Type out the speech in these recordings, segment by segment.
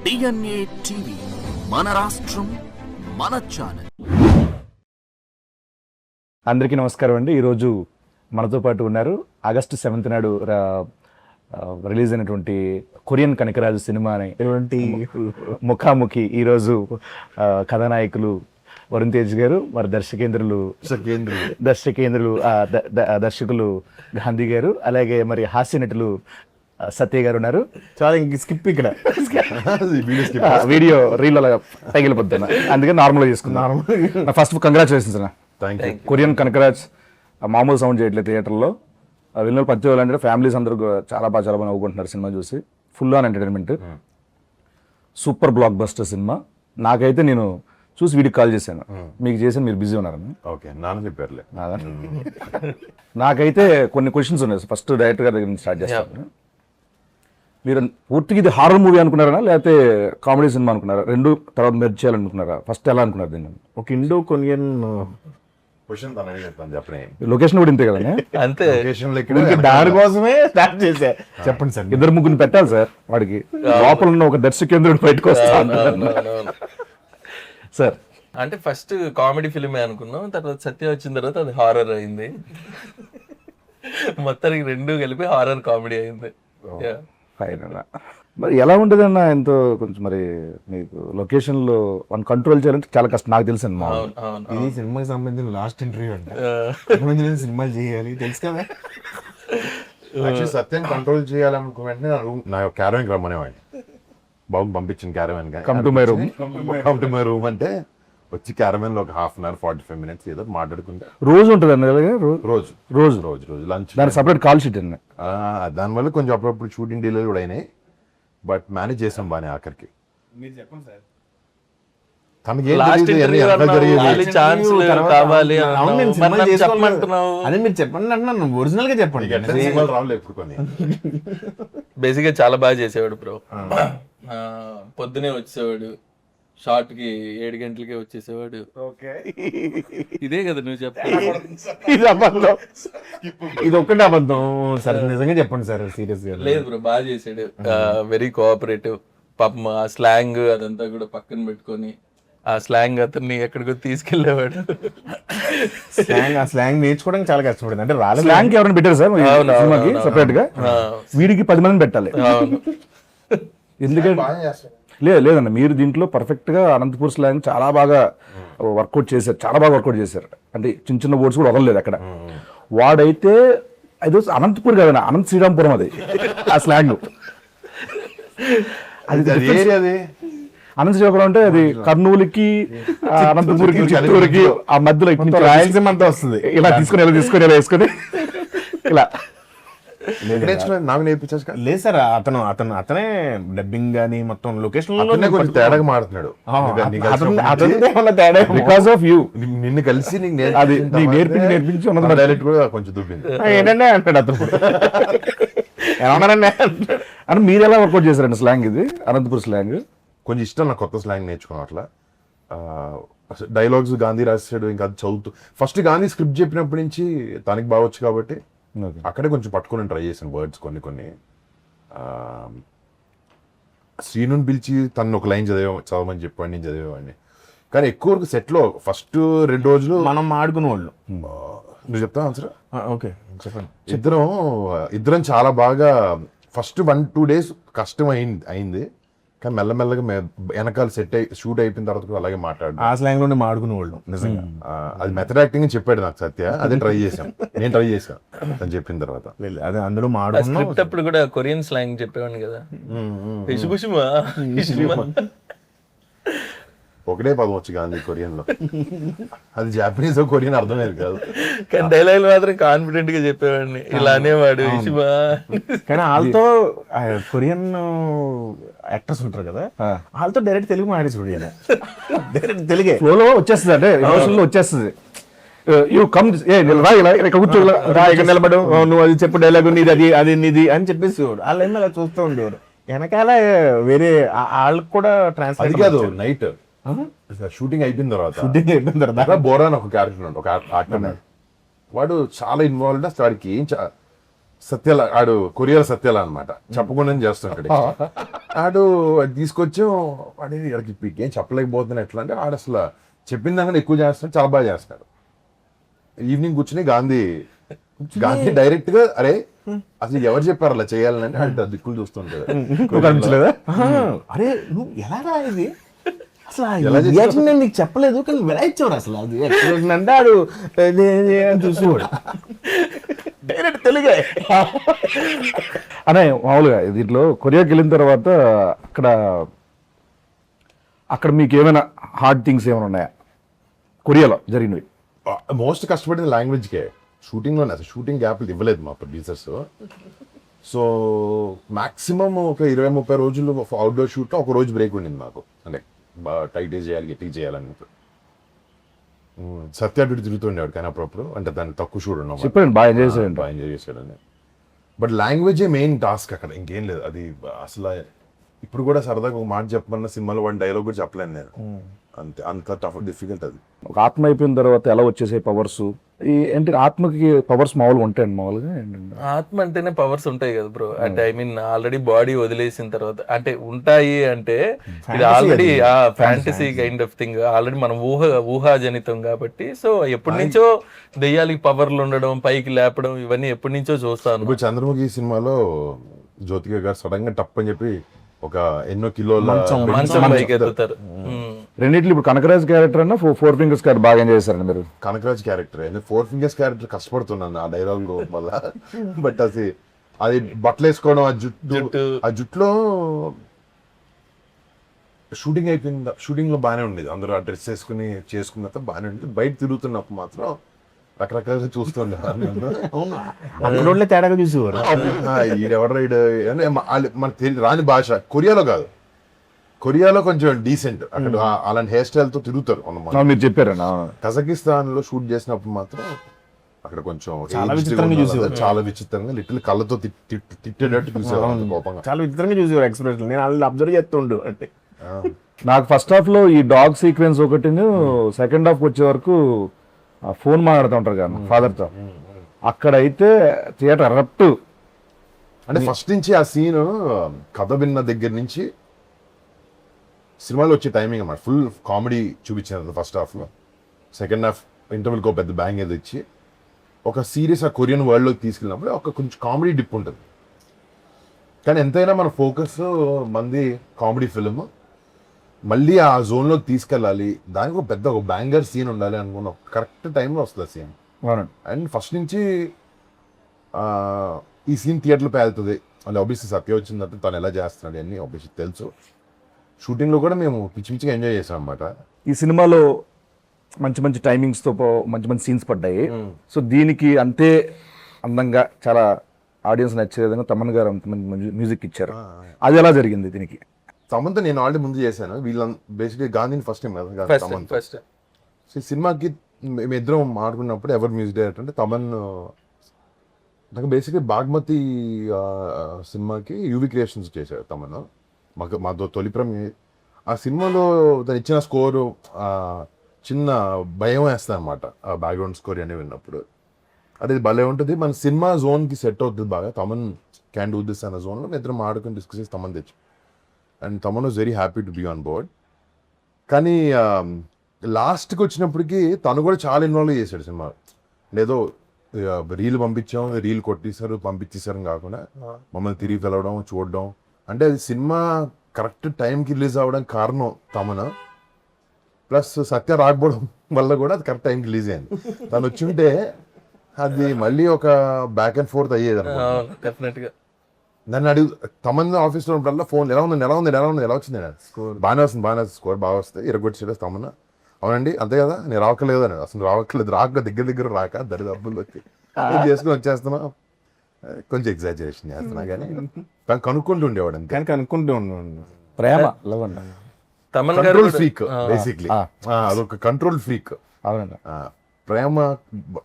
DNA TV మన రాష్ట్రం మన ఛానల్. అందరికీ నమస్కారం అండి. ఈరోజు మనతో పాటు ఉన్నారు ఆగస్టు 7th నాడు రిలీజ్ అయినటువంటి కొరియన్ కనకరాజు సినిమా అనేటువంటి ముఖాముఖి. ఈరోజు కథానాయకులు వరుణ్ తేజ్ గారు, మరి దర్శకులు గాంధీ గారు, అలాగే మరి హాస్య నటులు సత్య గారు ఉన్నారు. చాలా స్కిప్ ఇక్కడ వీడియో రీల్ అలా తగిలిపోతున్నా, అందుకే నార్మల్గా చేసుకున్నాను. ఫస్ట్ కంగ్రాచులేషన్స్ అన్న. కొరియన్ కనకరాజ్ మామూలు సౌండ్ చేయట్లేదు థియేటర్లో. వెళ్ళిన పచ్చి వాళ్ళంటే ఫ్యామిలీస్ అందరూ చాలా బాగా నవ్వుకుంటున్నారు సినిమా చూసి. Full on entertainment, super block buster cinema. నాకైతే నేను చూసి వీడికి కాల్ చేశాను, మీకు చేసి మీరు బిజీ ఉన్నారని. ఓకే, నాన్న చెప్పారులే. నాకైతే కొన్ని క్వశ్చన్స్ ఉన్నాయి. ఫస్ట్ డైరెక్టర్ గారి దగ్గర నుంచి స్టార్ట్ చేస్తాను. మీరు పూర్తిగా ఇది హారర్ మూవీ అనుకున్నారా, లేకపోతే కామెడీ సినిమా అనుకున్నారా? రెండు తర్వాత మెర్జ్ చేయాలనుకున్నారా? ఫస్ట్ ఎలా అనుకున్నారు దీన్ని? ఒక ఇండో కొరియన్ క్వశ్చన్ తనని చెప్తాను, చెప్పనే. లొకేషన్ కూడా ఇంతే కదా, అంతే. దానికోసమే స్టార్ట్ చేసా. చెప్పండి సార్. ఇద్దరు ముగ్గురిని పెట్టాలి సార్, వాడికి లోపల ఉన్న ఒక దర్శకేంద్రుడు బయటకు వస్తాను సార్. అంటే ఫస్ట్ కామెడీ ఫిల్మే అనుకున్నాం, తర్వాత సత్య వచ్చిన తర్వాత అది హారర్ అయింది. మొత్తానికి రెండు కలిపి హారర్ కామెడీ అయింది. మరి ఎలా ఉంటుంది అన్న? ఎంతో కొంచెం మరి మీకు లొకేషన్ లో వన్ కంట్రోల్ చేయాలంటే చాలా కష్టం, నాకు తెలుసు అన్న. ఇది సినిమాకి సంబంధించిన లాస్ట్ ఇంటర్వ్యూ అంటే సినిమాలు చేయాలి తెలుసు కదా. యాక్చువల్లీ సత్యం కంట్రోల్ చేయాలనుకున్న వెంటనే నా క్యారవాన్కి రమ్మనేవాడిని. బాబు పంపించిన caravan, come to my room అంటే వచ్చి క్యారవాన్ లో ఒక 1/2 hour 45 minutes ఏదో మాట్లాడుకుంటా. రోజు ఉంటుంది అన్న, రోజు లంచ్, దాని సపరేట్ కాల్ షీట్ అన్న. దానివల్ల కొంచెం అప్పుడప్పుడు షూటింగ్ డీలర్ కూడా అయినాయి, బట్ మేనేజ్ చేసాం బానే. ఆఖరికి మీరు చెప్పండి సార్. తనకి అదే మీరు చెప్పండి అంటున్నాను, ఒరిజినల్ గా చెప్పండి. రావులే ఎప్పుడు కొన్ని. బేసిక్ గా చాలా బాగా చేసేవాడు బ్రో. పొద్దునే వచ్చేవాడు, షార్ట్ కి 7 గంటలకే వచ్చేసేవాడు. ఇదే కదా నువ్వు ఇది అబద్ధం, ఇది ఒక్కటే అబద్ధం సార్. నిజంగా చెప్పండి సార్, సీరియస్ గా. లేదు బ్రో, బాగా చేసాడు. Very cooperative. పాపం ఆ స్లాంగ్ అదంతా కూడా పక్కన పెట్టుకొని ఆ స్లాంగ్ అతన్ని ఎక్కడికో తీసుకెళ్లేవాడు. ఆ స్లాంగ్ నేర్చుకోవడానికి చాలా కష్టపడింది. అంటే రాలేదు. స్లాంగ్ ఎవరైనా పెట్టారు సార్ సినిమాకి సపరేట్ గా? వీడికి 10 మందిని పెట్టాలి. ఎందుకంటే లేదన్న, మీరు దీంట్లో పర్ఫెక్ట్ గా అనంతపూర్ స్లాంగ్ చాలా బాగా వర్కౌట్ చేశారు. అంటే చిన్న చిన్న వర్డ్స్ కూడా వదలలేదు అక్కడ. వాడైతే అది అనంతపూర్ కదన్న, అనంత శ్రీరాంపురం అది ఆ స్లాంగ్. అది అనంత శ్రీరాంపురం అంటే అది కర్నూలుకి, అనంతపూర్కి, చిత్తూరుకి ఆ మధ్యలో రాయలసీమ అంతా వస్తుంది. ఇలా తీసుకొని ఇలా వేసుకొని ఇలా నాకు నేర్పించారు. లేదు సార్, అతనే డబ్బింగ్ గానీ మొత్తం లొకేషన్ కొంచెం తేడాగా మాడుతున్నాడు. Because of you. నిన్ను కలిసి నేర్పించి ఉన్నది డైరెక్ట్ కూడా కొంచెం దుబ్బింది. ఏంటంటే అంటాడు అతను. ఏమన్నారండి అంటే మీరు ఎలా వర్కౌట్ చేశారండి స్లాంగ్? ఇది అనంతపూర్ స్లాంగ్ కొంచెం ఇష్టం నాకు, కొత్త స్లాంగ్ నేర్చుకున్నాం. అట్లా డైలాగ్స్ గాంధీ రాసాడు, ఇంకా అది చదువుతూ ఫస్ట్ గాంధీ స్క్రిప్ట్ చెప్పినప్పటి నుంచి తనకి బాగొచ్చు కాబట్టి అక్కడే కొంచెం పట్టుకుని ట్రై చేశాను వర్డ్స్ కొన్ని. శ్రీనుని పిలిచి తను ఒక లైన్ చదవమని చెప్పండి, నేను చదివేవాడిని. కానీ ఎక్కువ వరకు సెట్లో ఫస్ట్ 2 రోజులు మనం ఆడుకునే వాళ్ళు. నువ్వు చెప్తావు ఆన్సర్? ఓకే చెప్పండి. ఇద్దరం చాలా బాగా ఫస్ట్ 1-2 days కష్టం అయింది. కానీ మెల్లమెల్లగా వెనకాల షూట్ అయిపోయిన తర్వాత కూడా అలాగే మాట్లాడు. ఆ స్లాంగ్ లోనే మాడుకునే వాళ్ళు నిజంగా. అది మెథడ్ యాక్టింగ్ అని చెప్పాడు నాకు సత్య. అదే నేను ట్రై చేశాను అని చెప్పిన తర్వాత. అదే అందులో స్క్రిప్ట్ అప్పుడు కూడా కొరియన్ స్లాంగ్ చెప్పేవాడిని కదా. ఒకటే పదం వచ్చి గాంధీ కొరియన్ లో, అది జాపనీస్ కొరియన్ అర్థమయ్యేది కాదు. కానీ డైలాగ్ మాత్రం కాన్ఫిడెంట్ గా చెప్పేవాడిని, ఇలా అనేవాడు. కానీ వాళ్ళతో కొరియన్ యాక్టర్స్ ఉంటారు కదా, వాళ్ళతో డైరెక్ట్ తెలుగు మాట్లాడి చూడాలి. డైరెక్ట్ తెలుగే ఫ్లోలో వచ్చేస్తుంది, అంటే ఎమోషన్లో వచ్చేస్తుంది. యూ కమ్ కూర్చో, నిలబడు, నువ్వు అది చెప్పు డైలాగ్, అది నీది అని చెప్పేసి వాళ్ళ అలా చూస్తూ ఉండేవారు. వెనకాల వేరే వాళ్ళకి కూడా ట్రాన్స్ఫర్ కాదు. నైట్ షూటింగ్ అయిపోయిన తర్వాత బోరా అని ఒక క్యారెక్టర్ ఉన్నాడు, ఒక యాక్టర్. వాడు చాలా ఇన్వాల్వ్డ్. అసలు వాడికి సత్యాల ఆడు కొరియర్ సత్యాల అనమాట చెప్పకుండా చేస్తుంటాడు ఆడు అది తీసుకొచ్చాం వాడి ఇక్కడికి ఏం చెప్పలేకపోతున్నా ఎట్లా అంటే ఆడు అసలు చెప్పిన దానికన్నా ఎక్కువ చేస్తున్నాడు, చాలా బాగా చేస్తున్నాడు. ఈవినింగ్ కూర్చుని గాంధీ డైరెక్ట్ గా అరే అసలు ఎవరు చెప్పారు అలా చేయాలని అంటే ఆడు దిక్కులు చూస్తుంటాడు. అనిపించలేదా? అరే నువ్వు ఎలాగా ఇది అసలు రియాక్షన్ నేను నీకు చెప్పలేదు కానీ ఎలా ఇచ్చేవారు అసలు అది ఎక్స్ప్రెషన్ అంటే ఆడు చూసుకోడు డైరెక్ట్ తెలుగే. అనే మామూలుగా దీంట్లో కొరియాకి వెళ్ళిన తర్వాత అక్కడ మీకు ఏమైనా హార్డ్ థింగ్స్ ఏమైనా ఉన్నాయా కొరియాలో జరిగినవి? మోస్ట్ కష్టపడింది లాంగ్వేజ్కే. షూటింగ్లోనే అసలు షూటింగ్ గ్యాప్లు ఇవ్వలేదు మా ప్రొడ్యూసర్స్. సో మాక్సిమం ఒక 20-30 రోజులు అవుట్డోర్ షూట్లో ఒక రోజు బ్రేక్ ఉండింది మాకు. అంటే బాగా టైట్ చేయాలి, గట్టిగా చేయాలని. సత్యాడు తిరుగుతుండేవాడు కానీ అప్పుడప్పుడు, అంటే దాన్ని తక్కువ షూట్ ఉన్నాం, చెప్పండి బాగా ఎంజాయ్ చేశాడు. బాగా ఎంజాయ్ చేశాడని. బట్ లాంగ్వేజే మెయిన్ టాస్క్ అక్కడ, ఇంకేం లేదు. అది అసలు ఇప్పుడు కూడా సరదాగా ఒక మాట చెప్పమన్న సినిమాలో వాడి డైలాగ్ కూడా చెప్పలేను నేను, అంతే అంత టఫ్ డిఫికల్ట్ అది. ఒక ఆత్మ అయిపోయిన తర్వాత ఎలా వచ్చేసే పవర్స్ ఏంటి? ఆత్మకి పవర్స్ మామూలుగా ఉంటాయండి మామూలుగా? ఆత్మ అంటేనే పవర్స్ ఉంటాయి కదా బ్రో. అంటే ఐ మీన్ ఆల్రెడీ బాడీ వదిలేసిన తర్వాత అంటే ఉంటాయి అంటే ఇది already fantasy kind of thing, already మనం ఊహాజనితం కాబట్టి. సో ఎప్పటి నుంచో దెయ్యాలకి పవర్లు ఉండడం, పైకి లేపడం, ఇవన్నీ ఎప్పటి నుంచో చూస్తాను. ఇప్పుడు చంద్రముఖి సినిమాలో జ్యోతిక గారు సడన్ గా టప్ అని చెప్పి ఒక ఎన్నో కిలోల మంచం పైకి ఎత్తుతారు. రెండిట్లు ఇప్పుడు కనకరాజ్ క్యారెక్టర్ అన్న 4 ఫింగర్స్ క్యారెక్టర్ బాగా ఎంజాయ్ చేశారండి మీరు? కనకరాజ్ క్యారెక్టర్ 4 ఫింగర్స్ క్యారెక్టర్ కష్టపడుతున్నాను ఆ డైలాగ్ వల్ల. బట్ అది బట్టలు వేసుకోవడం, ఆ జుట్టులో షూటింగ్ అయిపోయింది. షూటింగ్ లో బాగానే ఉండేది, అందరూ ఆ డ్రెస్ వేసుకుని చేసుకున్న తర్వాత బాగానే ఉండేది. బయట తిరుగుతున్నప్పుడు మాత్రం రకరకాలుగా చూస్తుండే తేడాగా చూసేవారు. ఈడెవడ మనకు రాని భాష. కొరియాలో కాదు, కొరియాలో కొంచెం డీసెంట్, అక్కడ అలాంటి హెయిర్ స్టైల్ తో తిరుగుతారు. మీరు చెప్పారన్నా. కజకిస్తాన్ లో షూట్ చేసినప్పుడు మాత్రం అక్కడ కొంచెం చాలా విచిత్రంగా చూసేవారు. చాలా విచిత్రంగా లిటిల్ కళ్ళతో తిట్టేటట్టు చూసేవారు, కోపంగా. చాలా విచిత్రంగా చూసేవారు ఎక్స్ప్రెషన్. నేను వాళ్ళు అబ్జర్వ్ చేస్తుండు అంటే. నాకు ఫస్ట్ హాఫ్ లో ఈ డాగ్ సీక్వెన్స్ ఒకటి, సెకండ్ హాఫ్ వచ్చే వరకు ఫోన్ మాట్లాడుతూ ఉంటారు కదా ఫాదర్ తో, అక్కడైతే థియేటర్ అరప్ట్. అంటే ఫస్ట్ నుంచి ఆ సీన్ కథ విన్న దగ్గర నుంచి సినిమాలో వచ్చే టైమింగ్ అన్నమాట. ఫుల్ కామెడీ చూపించారు ఫస్ట్ హాఫ్ లో. సెకండ్ హాఫ్ ఇంటర్వెల్కి ఒక పెద్ద బ్యాంగ్ ఏదో ఇచ్చి ఒక సీరియస్ ఆ కొరియన్ వరల్డ్లోకి తీసుకెళ్ళినప్పుడు ఒక కొంచెం కామెడీ డిప్ ఉంటుంది. కానీ ఎంతైనా మన ఫోకస్ మంది కామెడీ ఫిల్మ్, మళ్ళీ ఆ జోన్లోకి తీసుకెళ్ళాలి, దానికి ఒక పెద్ద ఒక బ్యాంగర్ సీన్ ఉండాలి అనుకున్న కరెక్ట్ టైంలో వస్తుంది ఆ సీన్. అండ్ ఫస్ట్ నుంచి ఈ సీన్ థియేటర్లో పేలుతుంది. అంటే ఆబ్వియస్లీ సత్య వచ్చిందంటే తను ఎలా చేస్తున్నాడు అన్నీ ఆబ్వియస్లీ తెలుసు. షూటింగ్లో కూడా మేము పిచ్చి పిచ్చిగా ఎంజాయ్ చేసాం అనమాట. ఈ సినిమాలో మంచి మంచి టైమింగ్స్తో మంచి మంచి సీన్స్ పడ్డాయి. సో దీనికి అంతే అందంగా చాలా ఆడియన్స్ నచ్చే విధంగా తమన్ గారు అంత మంచి మ్యూజిక్ ఇచ్చారు. అది ఎలా జరిగింది దీనికి? తమన్తో నేను ఆల్రెడీ ముందు చేశాను. వీళ్ళ బేసిక్గా గాంధీని ఫస్ట్ టైం కదా తమన్తో. సో ఈ సినిమాకి మేమిద్దరం మాట్లాడుకున్నప్పుడు ఎవరు మ్యూజిక్ డైరెక్టర్ అంటే తమన్. నాకు బేసిక్గా బాగ్మతి సినిమాకి యూవి క్రియేషన్స్ చేశారు తమన్. మాతో తొలి ప్రేమ. ఆ సినిమాలో తను ఇచ్చిన స్కోరు చిన్న భయం వేస్తుంది అనమాట, ఆ బ్యాక్గ్రౌండ్ స్కోర్ అని విన్నప్పుడు. అది భలే ఉంటుంది, మన సినిమా జోన్కి సెట్ అవుతుంది బాగా. తమన్ క్యాన్ డూ దిస్ అన్న జోన్లో మేము ఇద్దరం ఆడుకుని డిస్కస్ చేసి తమన్ తెచ్చు. And Thaman was very happy to be on board. కానీ లాస్ట్కి వచ్చినప్పటికీ తను కూడా చాలా ఇన్వాల్వ్ చేశాడు సినిమా. లేదో రీల్ పంపించాం, రీల్ కొట్టేశారు, పంపించేశారు కాకుండా మమ్మల్ని తిరిగి పిలవడం, చూడడం. అంటే అది సినిమా కరెక్ట్ టైంకి రిలీజ్ అవ్వడం కారణం తమన్. ప్లస్ సత్య రాకపోవడం వల్ల కూడా అది కరెక్ట్ టైంకి రిలీజ్ అయింది. తను వచ్చి ఉంటే అది మళ్ళీ ఒక బ్యాక్ అండ్ ఫోర్త్ అయ్యేది డెఫినెట్ గా. నన్ను అడుగు తమన్ ఆఫీస్లో ఉన్నప్పుడల్లా ఫోన్ ఎలా వచ్చింది స్కోర్ బాగానే వస్తుంది, స్కోర్ బాగా వస్తే ఇరగొచ్చేది తమన్. అవునండి అంతే కదా, నేను రావట్లేదు అని. అసలు రాక దగ్గర రాక దరిదబ్బులు వచ్చి చేసుకుని వచ్చేస్తున్నా. కొంచెం ఎగ్జాజరేషన్ చేస్తున్నా కానీ కనుక్కుంటూ ఉండేవాడు అంతే. కానీ కనుక్కుంటూ ఉన్నాను. ప్రేమ లవ్ అంట. Thaman control freak basically. అదొక కంట్రోల్ ఫ్రీక్. అవునండి. ప్రేమ,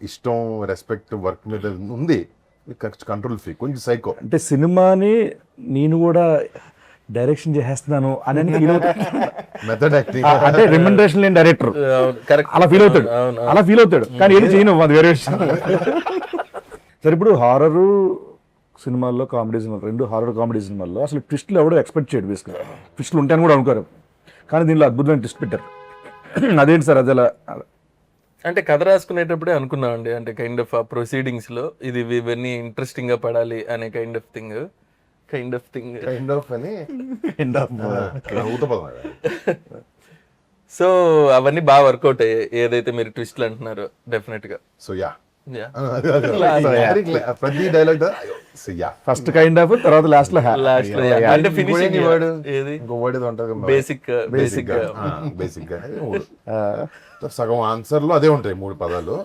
ఇష్టం, రెస్పెక్ట్ వర్క్ మీద ఉంది. కంట్రోల్ ఫ్రీక్, కొంచెం సైకో. అంటే సినిమాని నేను కూడా డైరెక్షన్ చేసేస్తున్నాను అని మెథడ్ యాక్టింగ్. అంటే రెమ్యునరేషన్ లేని డైరెక్టర్ అలా ఫీల్ అవుతాడు కానీ ఏది చేయను, అది వేరే విషయం. సరే ఇప్పుడు హారరు సినిమాల్లో కామెడీ సినిమాలు, 2 హారర్ కామెడీ సినిమాల్లో అసలు ట్విస్ట్లు ఎవడో ఎక్స్పెక్ట్ చేయడు బేసిక్గా. ట్విస్ట్లు ఉంటాయని కూడా అనుకోరు, కానీ దీనిలో అద్భుతమైన ట్విస్ట్ పెట్టారు. అదేంటి సార్ అది అలా? అంటే కథ రాసుకునేటప్పుడే అనుకున్నామండి, అంటే కైండ్ ఆఫ్ ఆ ప్రొసీడింగ్స్ లో ఇది ఇవన్నీ ఇంట్రెస్టింగ్ గా పడాలి అనే kind of thing kind of అని ఊతపదం అది. సో అవన్నీ బాగా వర్కౌట్ అయ్యాయి, ఏదైతే మీరు ట్విస్ట్లు అంటున్నారో డెఫినెట్ గా. So yeah Yeah. ప్రతి dialogue so yeah first kind of, తర్వాత లాస్ట్ లో Last లో yeah. అంటే ఫినిషింగ్ వర్డ్ ఏది ఇంకో వర్డ్ ఏదో ఉంటుంది బేసిక్ బేసిక్ గా సగం ఆన్సర్ లో అదే ఉంటాయి 3 పదాలు.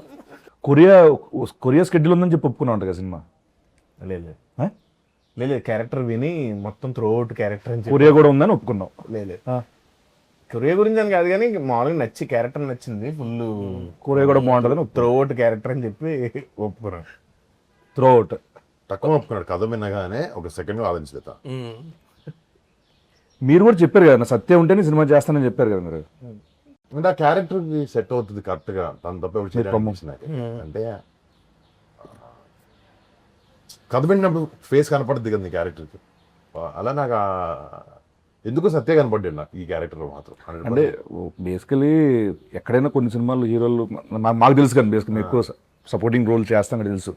కొరియా స్కెడ్యూల్ ఉందని చెప్పి ఒప్పుకున్నా ఉంటుంది కదా సినిమా. లేదు ఆ? లేదు క్యారెక్టర్ విని మొత్తం త్రోఅవుట్ క్యారెక్టర్ అని చెప్పి కొరియా కూడా ఉందని ఒప్పుకున్నాం. లేదు కొరియా గురించి అని కాదు కానీ మామూలుగా నచ్చి క్యారెక్టర్ నచ్చింది ఫుల్. కొరియా కూడా బాగుంటుందని త్రోఅవుట్ క్యారెక్టర్ అని చెప్పి ఒప్పుకున్నాను. Throw out. తక్కువ ఒప్పుకున్నాడు, కథ వినగానే ఒక సెకండ్ ఆలోచించలేదా. మీరు కూడా చెప్పారు కదా, నా సత్యం ఉంటేనే సినిమా చేస్తానని చెప్పారు కదా మీరు. అంటే ఆ క్యారెక్టర్ కి సెట్ అవుతుంది కరెక్ట్ గా, తను తప్ప ఎవరు చేయడానికి. అంటే కథ విన్నప్పుడు ఫేస్ కనపడుతుంది కదా నీ క్యారెక్టర్ కి, అలా నాకు ఎందుకు సత్య కనపడ్డాడు నాకు ఈ క్యారెక్టర్ మాత్రం. అంటే బేసికలీ ఎక్కడైనా కొన్ని సినిమాలు హీరోలు మాకు తెలుసు కానీ బేసికలీ మేము ఎక్కువ సపోర్టింగ్ రోల్ చేస్తాం కదా తెలుసు.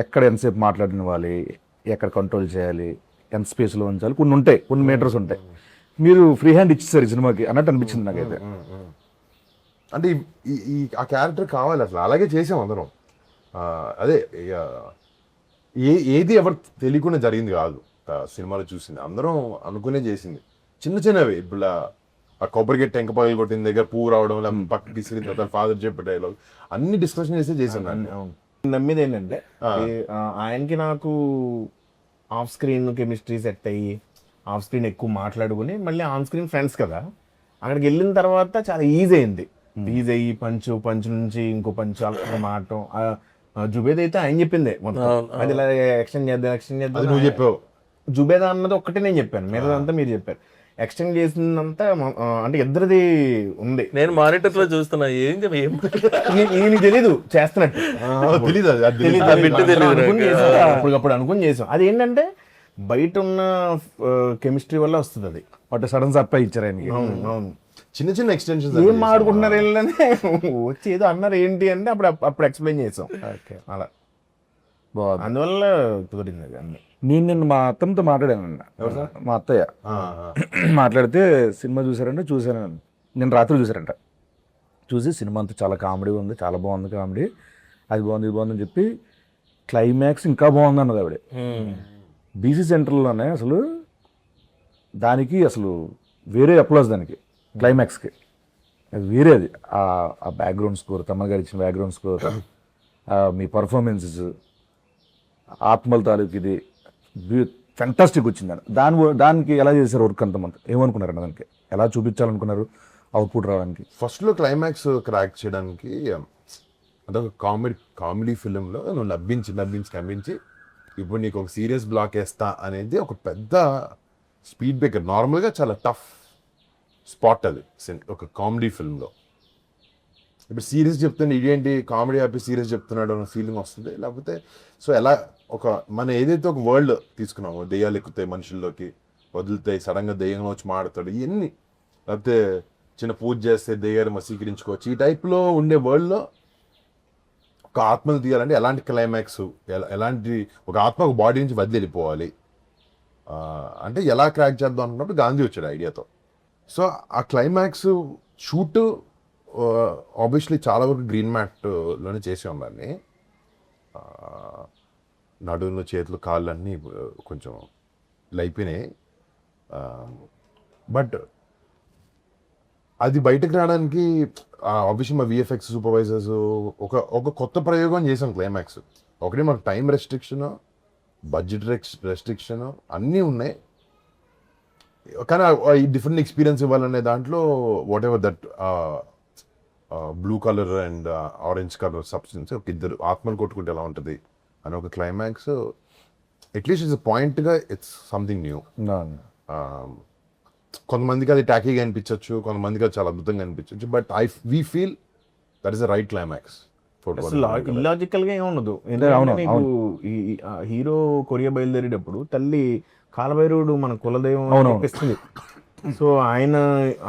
ఎక్కడ ఎంతసేపు మాట్లాడినవ్వాలి, ఎక్కడ కంట్రోల్ చేయాలి, ఎంత స్పేస్లో ఉంచాలి, కొన్ని ఉంటాయి, కొన్ని మీటర్స్ ఉంటాయి. మీరు ఫ్రీ హ్యాండ్ ఇచ్చేసారు ఈ సినిమాకి అన్నట్టు అనిపించింది నాకైతే. అంటే ఆ క్యారెక్టర్ కావాలి అసలు, అలాగే చేసాం అందరం. అదే ఏది ఎవరు తెలియకుండా జరిగింది కాదు, సినిమాలో చూసింది అందరం అనుకునే చేసింది. చిన్న చిన్నవి ఇప్పుడు ఆ కొబ్బరికి టెంకపాయలు కొట్టిన దగ్గర పువ్వు రావడం, పక్కకి తీసుకెళ్ళిన తర్వాత ఫాదర్ చెప్పే డైలాగ్ అన్ని డిస్కషన్ చేసి చేసాను. నమ్మేది ఏంటంటే ఆయనకి నాకు ఆఫ్ స్క్రీన్ కెమిస్ట్రీ సెట్ అయ్యి ఆఫ్ స్క్రీన్ ఎక్కువ మాట్లాడుకుని మళ్ళీ ఆన్ స్క్రీన్ ఫ్రెండ్స్ కదా, అక్కడికి వెళ్ళిన తర్వాత చాలా ఈజీ అయింది. ఈజీ అయ్యి పంచు నుంచి ఇంకో పంచు అలా మాటం. జుబేద్ అయితే ఆయన చెప్పిందే మొత్తం, అది ఇలా ఎక్స్టెండ్ చేద్దాం నువ్వు చెప్పావు. జుబేదా అన్నది ఒక్కటే నేను చెప్పాను, మిగతాదంతా మీరు చెప్పారు. ఎక్స్టెండ్ చేసిందంతా అంటే ఇద్దరిది ఉంది. నేను మానిటర్ లో చూస్తున్నా, ఏం నీకు తెలీదు చేస్తున్నట్టు, అప్పుడు అనుకుని చేసాం. అది ఏంటంటే బయట ఉన్న కెమిస్ట్రీ వల్ల వస్తుంది అది. వాటి సడన్ సర్ప్రైజ్ ఇచ్చారు ఆయనకి. అవును చిన్న చిన్న ఎక్స్టెన్షన్స్ ఏం ఆడుకుంటున్నారు వెళ్ళని వచ్చి ఏదో అన్నారు ఏంటి అంటే అప్పుడు ఎక్స్ప్లెయిన్ చేసాం. అలా బాగుంది, అందువల్ల కుదిరింది అది అన్ని. నేను నిన్న మా అత్తమ్మతో మాట్లాడాను, మా అత్తయ్య మాట్లాడితే సినిమా చూసారంటే చూసాను, నేను రాత్రి చూసారంట. చూసి సినిమా అంతా చాలా కామెడీ ఉంది, చాలా బాగుంది కామెడీ, అది బాగుంది ఇది బాగుంది అని చెప్పి క్లైమాక్స్ ఇంకా బాగుంది అన్నది ఆవిడ. బీసీ సెంటర్లోనే అసలు దానికి అసలు వేరే అప్లాస్ దానికి క్లైమాక్స్కి, అది వేరే. అది ఆ బ్యాక్గ్రౌండ్ స్కోర్, తమ్మన్ గారు ఇచ్చిన బ్యాక్గ్రౌండ్ స్కోర్, మీ పర్ఫార్మెన్సెస్, ఆత్మల తాలూకు ఇది ఫెంటాస్టిక్ వచ్చింది. దానికి ఎలా చేశారు వర్క్ అంతమంది, ఏమనుకున్నారండి దానికి, ఎలా చూపించాలనుకున్నారు అవుట్పుట్ రావడానికి? ఫస్ట్లో క్లైమాక్స్ క్రాక్ చేయడానికి అదొక కామెడీ ఫిలింలో నువ్వు నవ్వించి ఇప్పుడు నీకు ఒక సీరియస్ బ్లాక్ వేస్తా అనేది ఒక పెద్ద స్పీడ్ బ్రేకర్. నార్మల్గా చాలా టఫ్ స్పాట్ అది ఒక కామెడీ ఫిల్మ్లో. ఇప్పుడు సీరియస్ చెప్తుంటే ఇదేంటి కామెడీ ఆపి సీరియస్ చెప్తున్నాడు అన్న ఫీలింగ్ వస్తుంది. లేకపోతే సో ఎలా మనం ఏదైతే ఒక వరల్డ్ తీసుకున్నామో, దెయ్యాలు ఎక్కుతాయి మనుషుల్లోకి, వదులుతాయి, సడన్గా దెయ్యంగా వచ్చి మాడతాడు, ఇవన్నీ, లేకపోతే చిన్న పూజ చేస్తే దెయ్యాలు వశీకరించుకోవచ్చు, ఈ టైప్లో ఉండే వరల్డ్లో ఒక ఆత్మను తీయాలంటే ఎలాంటి క్లైమాక్స్, ఎలాంటి ఒక ఆత్మ ఒక బాడీ నుంచి వదిలి వెళ్ళిపోవాలి అంటే ఎలా క్రాక్ చేద్దాం అనుకున్నప్పుడు గాంధీ వచ్చాడు ఐడియాతో. సో ఆ క్లైమాక్స్ షూట్ ఆబ్వియస్లీ చాలా వరకు గ్రీన్ మ్యాట్లోనే చేసి ఉండాలి. నడుములు, చేతులు, కాళ్ళు అన్నీ కొంచెం లైపోయినాయి. బట్ అది బయటకు రావడానికి ఆబ్వియస్లీ మా విఎఫ్ఎక్స్ సూపర్వైజర్స్ ఒక కొత్త ప్రయోగం చేసాం క్లైమాక్స్. ఒకటి మాకు టైం రెస్ట్రిక్షన్, బడ్జెట్ రెస్ట్రిక్షన్ అన్నీ ఉన్నాయి, కానీ ఈ డిఫరెంట్ ఎక్స్పీరియన్స్ ఇవ్వాలనే దాంట్లో what ever that blue colour and orange colour substance, ఒక ఇద్దరు ఆత్మలు కొట్టుకుంటే ఎలా ఉంటుంది అని ఒక క్లైమాక్స్. అట్లీస్ట్ ఇట్స్ పాయింట్గా ఇట్స్ సంథింగ్ న్యూ. కొంతమందికి అది టాకీగా అనిపించవచ్చు, కొంతమందికి అది చాలా అద్భుతంగా అనిపించవచ్చు, but we feel that is the right climax. Illogical గా ఏముండదు. ఎందుకంటే నీకు ఈ హీరో కొరియా బయలుదేరేటప్పుడు తల్లి కాలభైరవుడు మన కులదైవం అనిపిస్తుంది. సో ఆయన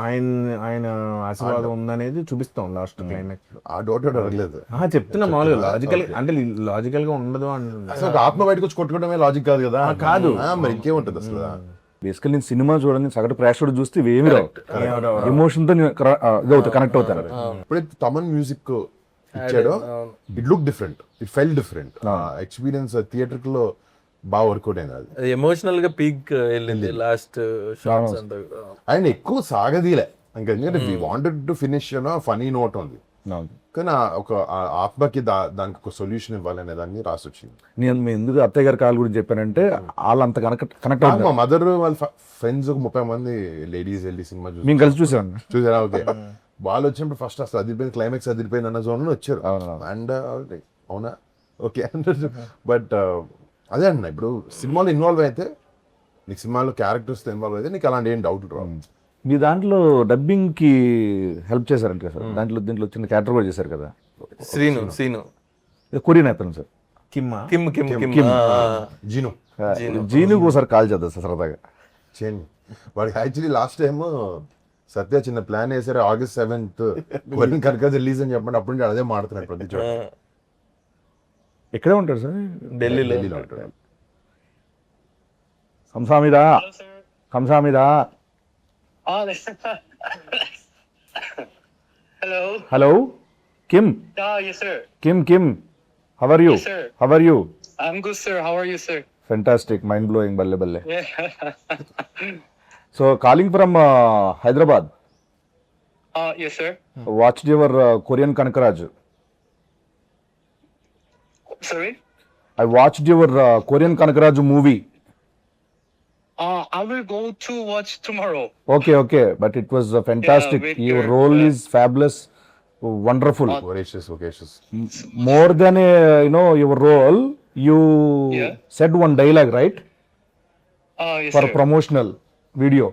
ఆయన ఆయన ఆశీర్వాదం ఉందనేది చూపిస్తాం లాస్ట్ క్లైమాక్స్ లో. ఆ డౌట్ అడగలేదు. చెప్తున్నా మామూలుగా లాజికల్ అంటే లాజికల్ గా ఉండదు అసలు ఒక ఆత్మ బయటకు వచ్చి కొట్టుకోవడమే లాజిక్ కాదు కదా. కాదు మరి ఇంకేముంటుంది అసలు. బేసికల్ నేను సినిమా చూడండి, సగటు ప్రేక్షకుడు చూస్తే ఇవేమి రావు, ఎమోషన్ తో కనెక్ట్ అవుతాను. ఎప్పుడైతే తమన్ మ్యూజిక్ ఇచ్చాడో it look different, it fell different. Experience theatre లో బాగా వర్కౌట్ అయింది. అది ఎమోషనల్ గా పీక్ వెళ్ళింది లాస్ట్ షాట్స్ అంతా. అండ్ ఎక్కువ సాగదీలే ఇంకా, ఎందుకంటే we wanted to finish funny note ఉంది, కానీ ఒక ఆత్మకి దానికి ఒక సొల్యూషన్ ఇవ్వాలనే దాన్ని రాసి వచ్చింది. నేను ఎందుకు అత్తయ్య గారి కాల్ గురించి చెప్పానంటే వాళ్ళు అంత కనెక్ట్ అవుతుంది. మా మదర్ వాళ్ళ ఫ్రెండ్స్ ఒక 30 మంది లేడీస్ వెళ్ళి సినిమా మేము కలిసి చూసాను. చూసారా? ఓకే. వాళ్ళు వచ్చినప్పుడు ఫస్ట్ అసలు అదిరిపోయింది, క్లైమాక్స్ అదిరిపోయింది అన్న జోన్ లో వచ్చారు. అండ్ అవునా ఓకే. బట్ అదే అన్న, ఇప్పుడు సినిమాలో ఇన్వాల్వ్ అయితే నీకు సినిమాలో క్యారెక్టర్స్ ఇన్వాల్వ్ అయితే నీకు అలాంటి ఏం డౌట్ రావు. మీ దాంట్లో డబ్బింగ్ కి హెల్ప్ చేశారంట సార్. దీంట్లో చిన్న క్యారెక్టర్ కూడా చేశారు కదా, సీను కొరియన్ అతను సార్, జీను ఒకసారి కాల్ చేద్దాం సార్ సరదాగా. చేయండి. వాడికి యాక్చువల్లీ లాస్ట్ టైం సత్య చిన్న ప్లాన్ వేసారు, August 7th Korean Kanagaraj release అని చెప్పండి. అప్పుడు నుంచి అదే మాడుతున్నాడు ప్రతి చోట. ఎక్కడే ఉంటాడు సార్? ఢిల్లీలో ఉంటాడు. కంసామిదా hello Kim. Yes, sir. Kim, how are you? Yes, sir. How are you? I'm good, sir. How are you, sir? Fantastic, mind blowing, balle. Yeah. So calling from Hyderabad. Yes, sir. Watched your Korean Kanakaraj. Sorry? I watched your Korean Kanakaraj movie. I will go to watch tomorrow. Okay, but it was fantastic. with Your your- role is fabulous, wonderful. Voracious. More than your role, you Yeah. said one dialogue, right? Yes, For sir. promotional video.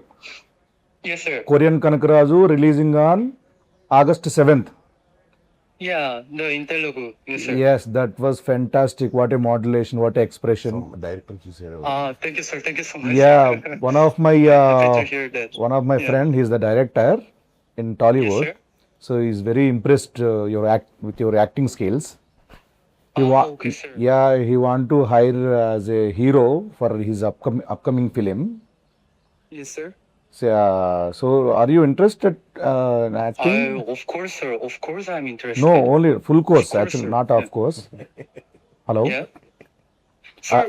Yes, sir. Korean Kanakaraju releasing on August 7th. Yeah, the in Telugu. Yes, sir. Yes, that was fantastic. What a modulation, what a expression. Director చూసారు. Thank you, sir. Thank you so much. Yeah, one of my Happy to hear that. friend, he's the director in Tollywood. Yes, sir. So he's very impressed with your acting skills. Okay, sir. Yeah, he want to hire as a hero for his upcoming film. Yes, sir. So are you interested in acting? Of course, sir. Of course, I'm interested. No, only full course, Of course, actually, sir. not half course. Hello? Yeah. Sir,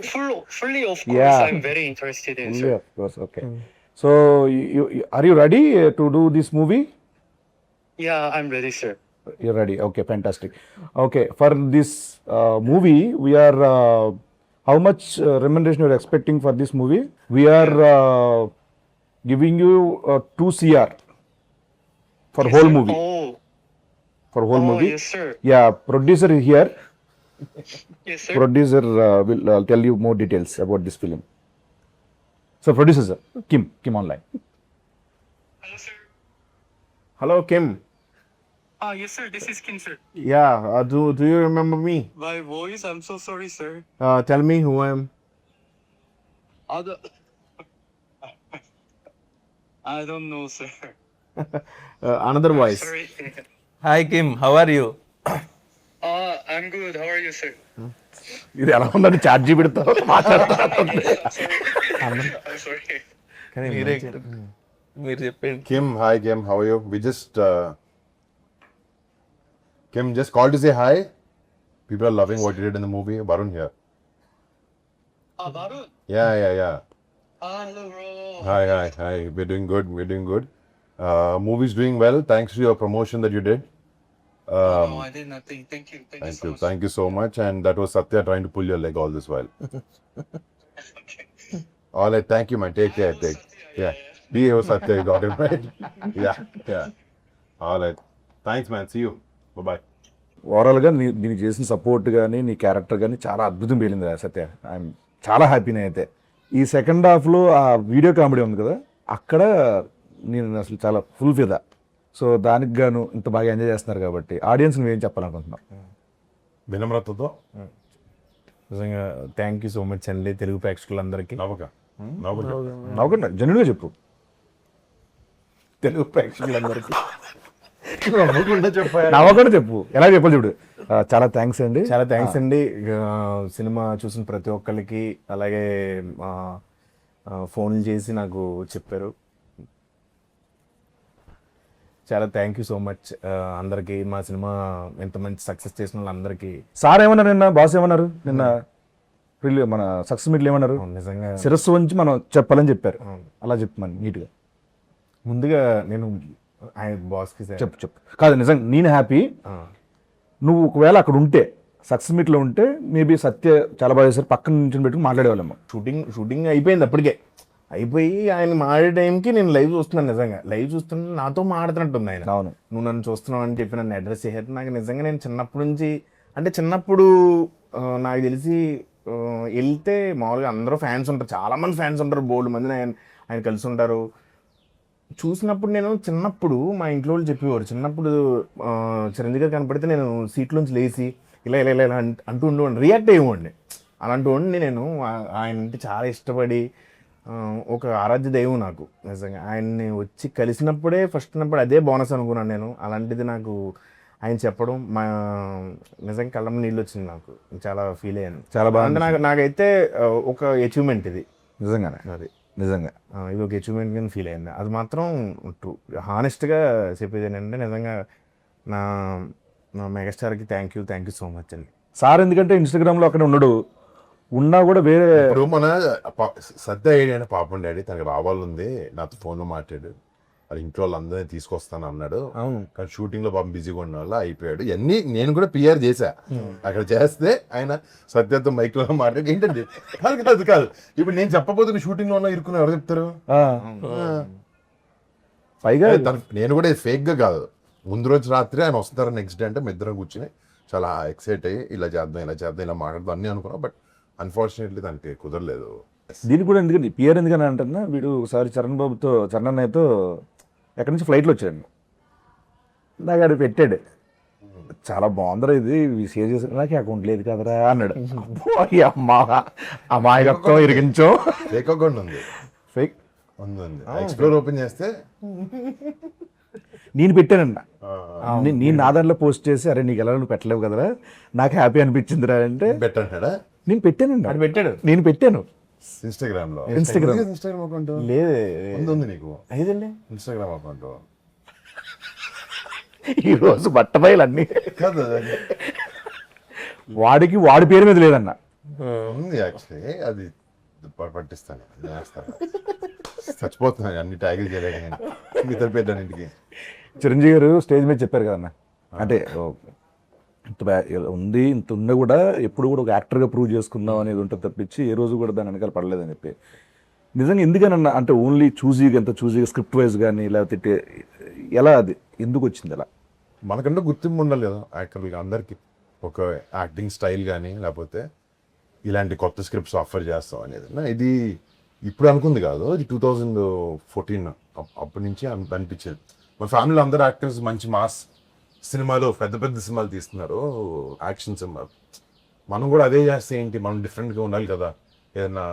fully, of course, Yeah. I'm very interested in, Fully, sir. of course, okay. So are you ready to do this movie? Yeah, I'm ready, sir. You're ready. Okay, fantastic. Okay, for this movie, we are how much remuneration you're expecting for this movie? We are giving you 2 CR for Yes, whole sir. movie. For whole Oh, movie. yes, sir. Yeah, producer is here. Yes, sir. Producer will tell you more details about this film. So producer sir, Kim online. Hello, sir. Hello Kim. Yes, sir. This is Kim, sir. Yeah do you remember me? My voice, I'm so sorry, sir. Tell me who I am. I don't know, sir. Another voice. Sorry. Hi Kim, how are you? I'm good. How are you, sir? ఇది ఎలా ఉందని charge పెడతా మాట్లాడతా. I'm sorry. మీరు చెప్పండి. Kim, hi Kim, how are you? We just Kim just called to say hi. People are loving what you did in the movie. Varun here. Varun. Yeah. Hello, bro. Hi. We're doing good. Movie's doing well thanks to your promotion that you did. No, I did nothing. Thank you so much. Thank you so much. And that was Satya trying to pull your leg all this while. Okay. All right, thank you, man. Take care. Yeah. Be here, Satya. You got him right. Yeah. All right. Thanks, man. See you. Bye. ఓవరాల్గా దీనికి చేసిన support కానీ నీ character కానీ చాలా అద్భుతం పేలింది సత్య. I'm చాలా హ్యాపీ అయితే. ఈ సెకండ్ హాఫ్లో ఆ వీడియో కామెడీ ఉంది కదా, అక్కడ నేను అసలు చాలా ఫుల్ ఫిదా. సో దానికి గాను ఇంత బాగా ఎంజాయ్ చేస్తున్నారు కాబట్టి ఆడియన్స్ నువ్వేం చెప్పాలనుకుంటున్నావు? వినమ్రతతో నిజంగా థ్యాంక్ యూ సో మచ్ అండి తెలుగు ప్రేక్షకులందరికీ, నవ్వకుండా జెన్యున్గా చెప్పు. తెలుగు ప్రేక్షకులందరికీ నవ్వకుండా చెప్పు, ఎలా చెప్పాలి చూడు. చాలా థ్యాంక్స్ అండి. చాలా థ్యాంక్స్ అండి. సినిమా చూసిన ప్రతి ఒక్కరికి, అలాగే ఫోన్లు చేసి నాకు చెప్పారు. చాలా థ్యాంక్ యూ సో మచ్ అందరికీ. మా సినిమా ఎంత మంచి సక్సెస్ చేసిన వాళ్ళందరికీ. సార్ ఏమన్నారు నిన్న, బాస్ ఏమన్నారు నిన్న మన సక్సెస్ మీట్లు ఏమన్నారు? నిజంగా శిరస్సు వంచి మనం చెప్పాలని చెప్పారు. అలా చెప్పమని నీట్గా. ముందుగా నేను ఆయన బాస్కి చెప్పు. కాదు నిజంగా నేను హ్యాపీ. నువ్వు ఒకవేళ అక్కడ ఉంటే, సక్సెస్ మీట్లో ఉంటే, మేబీ సత్య చాలా బాగా చేశారు, పక్కన నుంచి పెట్టుకుని మాట్లాడేవాళ్ళము. షూటింగ్ అయిపోయింది, అప్పటికే అయిపోయి ఆయన మాడే టైంకి నేను లైవ్ చూస్తున్నాను. నిజంగా లైవ్ చూస్తుంటే నాతో మాడుతున్నట్టుంది ఆయన. అవును, నువ్వు నన్ను చూస్తున్నావు అని చెప్పి నన్ను అడ్రస్ చేశారు. నాకు నిజంగా నేను చిన్నప్పటి నుంచి, అంటే చిన్నప్పుడు నాకు తెలిసి వెళ్తే మామూలుగా అందరూ ఫ్యాన్స్ ఉంటారు, చాలామంది ఫ్యాన్స్ ఉంటారు, బోల్డ్ మంది ఆయన కలిసి ఉంటారు. చూసినప్పుడు నేను చిన్నప్పుడు మా ఇంట్లో వాళ్ళు చెప్పేవారు, చిన్నప్పుడు చిరంజీవి గారు కనపడితే నేను సీట్లోంచి లేచి ఇలా ఇలా ఇలా అంటూ ఉండేవాడిని, రియాక్ట్ అయ్యేవాడిని. అలాంటి వాడిని నేను. ఆయన అంటే చాలా ఇష్టపడి, ఒక ఆరాధ్య దైవం నాకు. నిజంగా ఆయన్ని వచ్చి కలిసినప్పుడే ఫస్ట్ ఉన్నప్పుడు అదే బోనస్ అనుకున్నాను నేను. అలాంటిది నాకు ఆయన చెప్పడం నిజంగా కళ్ళ నీళ్ళు వచ్చింది. నాకు చాలా ఫీల్ అయ్యాను. చాలా బాగా. అంటే నాకైతే ఒక అచీవ్మెంట్ ఇది. నిజంగానే, అది నిజంగా ఇది ఒక అచీవ్మెంట్ గా ఫీల్ అయింది. అది మాత్రం ట్రూ. హానెస్ట్గా చెప్పేది ఏంటంటే నిజంగా నా మెగాస్టార్కి థ్యాంక్ యూ సో మచ్ అండి. సార్ ఎందుకంటే ఇన్స్టాగ్రామ్లో అక్కడ ఉన్నాడు, ఉన్నా కూడా వేరే. ఇప్పుడు మన సత్య ఐడి అంటే పాపం డాడీ తనకి రావాలంది, నాతో ఫోన్లో మాట్లాడు, అది ఇంట్లో వాళ్ళందరినీ తీసుకొస్తాను అన్నాడు. అవును, కానీ షూటింగ్ లో పాపం బిజీగా ఉన్న వల్ల అయిపోయాడు. ఇవన్నీ నేను కూడా పిఆర్ చేశా. అక్కడ చేస్తే ఆయన సత్యతో మైక్ లో మాట్లాడి ఏంటండి కాదు ఇప్పుడు నేను చెప్పబోతున్న షూటింగ్ లో ఉన్న ఇరుకుని ఎవరు చెప్తారు? పైగా నేను కూడా ఫేక్ గా కాదు, ముందు రోజు రాత్రి ఆయన వస్తారు, నెక్స్ట్ డే అంటే మీ ఇద్దరం కూర్చుని చాలా ఎక్సైట్ అయ్యి ఇలా చేద్దాం ఇలా మాట్లాడదాం అన్నీ అనుకున్నాం. బట్ అన్ఫార్చునేట్లీ దానికి కుదరలేదు. దీనికి కూడా ఎందుకంటే పిఆర్ ఎందుకని అంటున్నా, వీడు ఒకసారి చరణ్ అన్నయ్యతో ఎక్కడి నుంచి ఫ్లైట్లో వచ్చాడు, నాకు అది పెట్టాడు, చాలా బాగుందిరా ఇది షేర్ చేసి, నాకు అకౌంట్ లేదు కదరా అన్నాడు. అమాయకత్వం ఇరిగించో. ఫేక్ అకౌంట్ ఉంది, ఫేక్ ఉంది. ఎక్స్ప్లోర్ ఓపెన్ చేస్తే నేను పెట్టానన్న, నేను నా దాంట్లో పోస్ట్ చేసి, అరే నీకు ఎలా నువ్వు పెట్టలేవు కదరా, నాకు హ్యాపీ అనిపించిందిరా అంటే పెట్టంటాడా? నేను పెట్టానండి, అది పెట్టాడు, నేను పెట్టాను ఇన్స్టాగ్రామ్ లో. ఇన్స్టాగ్రామ్ అకౌంట్ లేదు ఉంది నీకు? ఐదండి ఇన్స్టాగ్రామ్ అకౌంట్ ఈరోజు బట్టబయలు అన్ని కాదు, వాడి పేరు మీద లేదన్న, ఉంది యాక్చువల్లీ. అది పట్టిస్తాను, చచ్చిపోతున్నాను అన్ని ట్యాగులు చేయలేక మిగతా పెట్టాను. చిరంజీవి గారు స్టేజ్ మీద చెప్పారు కదన్న, అంటే ఇంత ఉంది, ఇంత ఉన్నా కూడా ఎప్పుడు కూడా ఒక యాక్టర్గా ప్రూవ్ చేసుకుందాం అనేది ఉంటుంది తప్పించి ఏ రోజు కూడా దాని వెనకాల పడలేదని చెప్పి. నిజంగా ఎందుకనన్నా, అంటే ఓన్లీ చూజీగా స్క్రిప్ట్ వైజ్ కానీ, లేకపోతే ఎలా అది ఎందుకు వచ్చింది అలా? మనకంటే గుర్తింపు ఉండాలి కదా యాక్టర్లుగా, అందరికీ ఒక యాక్టింగ్ స్టైల్ కానీ, లేకపోతే ఇలాంటి కొత్త స్క్రిప్ట్స్ ఆఫర్ చేస్తాం అనేది. ఇది ఇప్పుడు అనుకుంది కాదు, ఇది 2014 అప్పటి నుంచి అనిపించేది. మన ఫ్యామిలీలో అందరు యాక్టర్స్ మంచి మాస్ సినిమాలు, పెద్ద పెద్ద సినిమాలు తీస్తున్నారు, యాక్షన్ సినిమాలు. మనం కూడా అదే చేస్తే ఏంటి, మనం డిఫరెంట్గా ఉండాలి కదా, ఏదైనా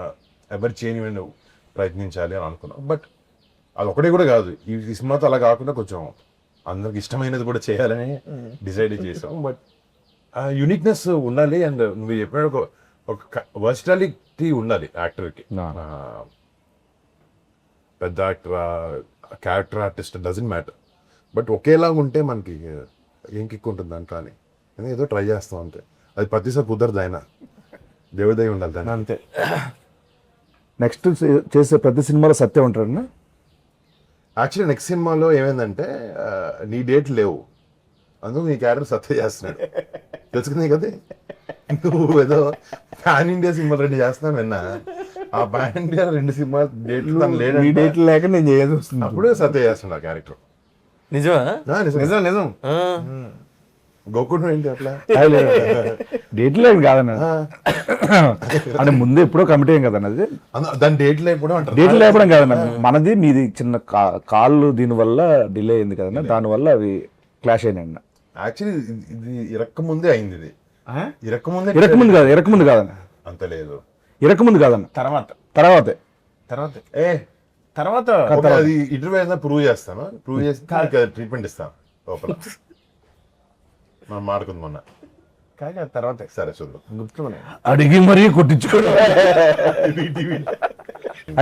ఎవరు చేయని ప్రయత్నించాలి అని అనుకున్నాం. బట్ అది ఒకటే కూడా కాదు, ఈ సినిమాతో అలా కాకుండా కొంచెం అందరికి ఇష్టమైనది కూడా చేయాలని డిసైడ్ చేసాం. బట్ యునిక్నెస్ ఉండాలి, అండ్ నువ్వు చెప్పిన ఒక వర్సిటాలిటీ ఉండాలి యాక్టర్కి. పెద్ద actor, character artist doesn't matter, but ఒకేలాగా ఉంటే మనకి ఏం కిక్ ఉంటుంది దాంట్లో అని ఏదో ట్రై చేస్తాం అంతే. అది ప్రతిసారి కుదరదు, ఆయన దేవుదయ ఉండాలి దాన్ని అంతే. నెక్స్ట్ చేసే ప్రతి సినిమాలో సత్యం ఉంటాడన్నా. యాక్చువల్లీ నెక్స్ట్ సినిమాలో ఏమైందంటే నీ డేట్ లేవు, అందుకు నీ క్యారెక్టర్ సత్య చేస్తున్నాడు, తెలుసుకుంది కదా. నువ్వు ఏదో పాన్ ఇండియా సినిమాలు 2 చేస్తున్నాను విన్నా, ఆ పాన్ ఇండియా 2 సినిమాలు డేట్లు లేక నేను చేయదు వస్తుంది, అప్పుడు సత్య చేస్తున్నాడు ఆ క్యారెక్టర్. నిజమా? నిజం గోకుడు ఏంటి అట్లా డేట్ లేదు కాదన్న, అంటే ముందే ఎప్పుడో కమిటీ అయ్యాం కదన్న, అది దాని డేట్ లేకపోవడం అంటారు. డేట్ లేకపోవడం కాదన్న, మనది మీది చిన్న కాళ్ళు దీనివల్ల డిలే అయింది కదన్న, దానివల్ల అవి క్లాష్ అయినాయి. యాక్చువల్లీ ఇది ఇరక్క ముందే అయింది, ఇది ఇరకముందే ఇరకముందు కాదన్న అంత లేదు. ఇరకముందు కాదన్న తర్వాతే తర్వాత ఓకే, అది ఇంటర్వ్యూ అయినా ప్రూవ్ చేస్తాను. ప్రూవ్ చేస్తే ట్రీట్మెంట్ ఇస్తాను లోపల. మనం మాడుకుంది మొన్న. తర్వాత సరే చూద్దాం. గుర్తున్నాయి. అడిగి మరీ కొట్టించుకోవడం.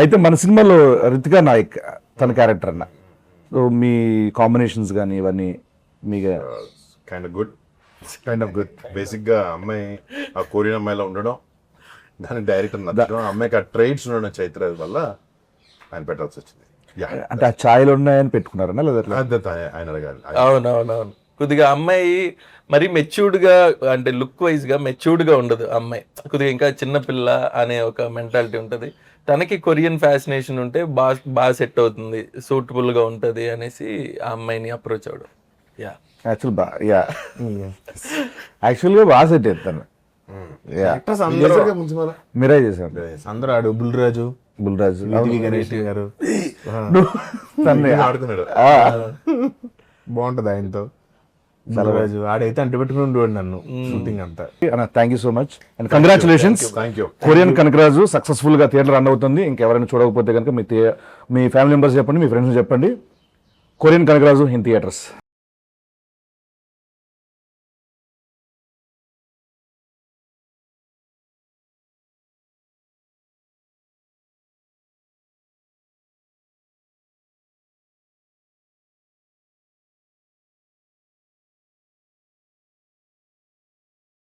అయితే మన సినిమాలో రితికా నాయక్ తన క్యారెక్టర్ అన్న. సో మీ కాంబినేషన్స్ కానీ ఇవన్నీ మీకు కైండ్ ఆఫ్ గుడ్. బేసిక్ గా అమ్మాయి ఆ కొరియన్ అమ్మాయిలో ఉండడం, దాని డైరెక్టర్ నచ్చడం, అమ్మాయికి ఆ ట్రైడ్స్ ఉండడం చైత్ర వల్ల ఆయన పెట్టాల్సి వచ్చింది. అంటే ఆ ఛాయలు ఉన్నాయని పెట్టుకున్నారన్నా లేదా ఎట్లా? ఆయన అడగాలి. అవునవునవును. కొద్దిగా అమ్మాయి మరి మెచ్యూర్డ్ గా, అంటే లుక్ వైజ్ గా మెచ్యూర్డ్ గా ఉండదు అమ్మాయి. కొద్దిగా ఇంకా చిన్నపిల్ల అనే ఒక మెంటాలిటీ ఉంటది. తనకి కొరియన్ ఫ్యాసినేషన్ ఉంటే బాగా సెట్ అవుతుంది, సూటబుల్ గా ఉంటది అనేసి ఆ అమ్మాయిని అప్రోచ్ అవడం. యాక్చువల్గా బాగా సెట్ అవుతాను. మీరే చేశారు అందరూ ఆడు బుల్రాజు గణేష్ గారు ఆడుకున్నాడు. బాగుంటది ఆయనతో. బుల్రాజు ఆడైతే అంటు పెట్టుకుని ఉండేవాడు నన్ను షూటింగ్ అంతా. Thank you so much and congratulations. Thank you. Korean Kanakaraju successful గా థియేటర్ రన్ అవుతుంది. ఇంకెవరైనా చూడకపోతే కనుక మీ ఫ్యామిలీ మెంబర్స్ చెప్పండి, మీ ఫ్రెండ్స్ చెప్పండి. Korean Kanakaraju in theatres.